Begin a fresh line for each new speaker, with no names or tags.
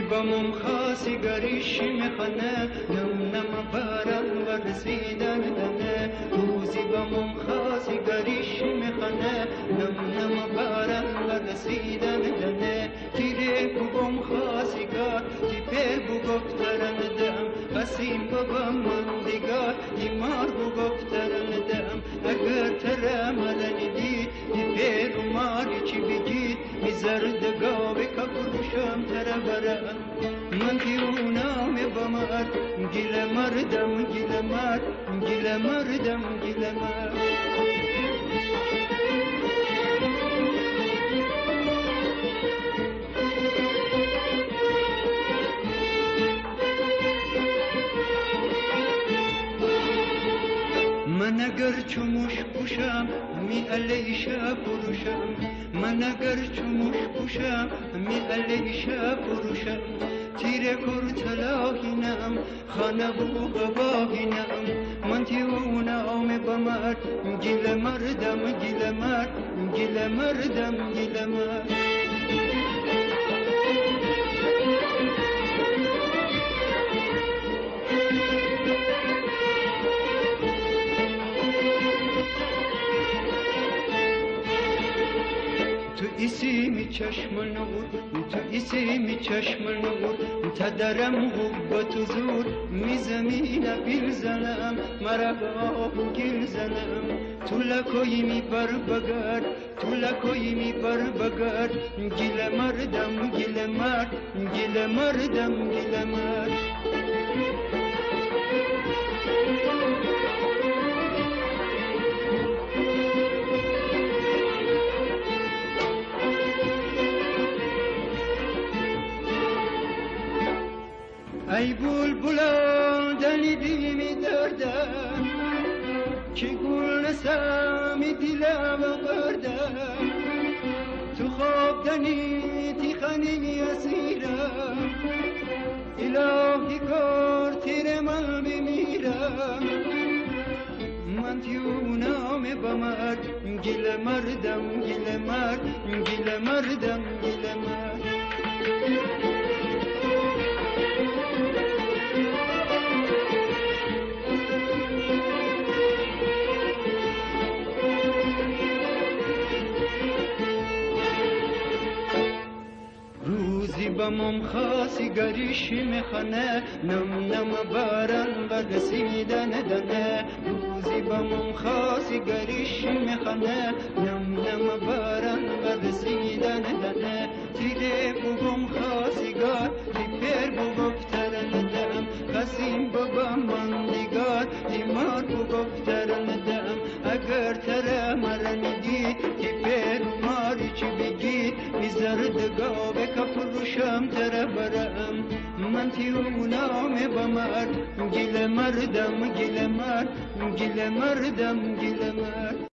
بمم خاصی گریش میخنه نم نم بارم و رسیدن دنه روزی بمم خاصی گریش میخنه نم نم بارم و رسیدن دنه تیره بگم خاصی گار تیپه بگفترن دم قسیم ببم من دیگر دیمار بگفترن دم اگر تره ملنی دید تیپه رو ماری چی بگید میزردگاوی کپروشم تره برن من دیونام بمر گل مردم گل مرد گل مردم گل مرد من اگر چموش پوشم می علیشه فروشم من اگر چموش پوشم می علیشه فروشم تیره کر تلاهینم خانه و قباهینم من تیونه آم بمر گل مردم گل مرد گل مردم گل مرد تو اسمی چشم نور تو اسمی چشم نور تدرم حبت زور می زمین بیل زنم مرا گل زنم تو لکوی می بر بگرد تو لکوی می بر بگرد گل مردم گل مرد گل مردم گل مرد ای بلبلان دلیدی می دردم که گل نسمی دلم بردم تو خواب دنی تی خنی اسیرم الهی کار تیر من بمیرم من تیونام بمرد گل مردم گل مرد گل مردم گل مرد روزی بمم خاصی گریش میخنه نم نم باران و رسیدن دنه روزی بمم خاصی گریش میخنه نم نم باران و رسیدن دنه تیره بگم خاصی گار تیپر بگفترن دم قسیم ببم من دیگر دیمار بگفترن دم اگر تره مرنگی تیپر ماری چی بگید میزردگاه کفروشم تره برم من تیونام بمر گل مردم گل مرد گل مردم گل مرد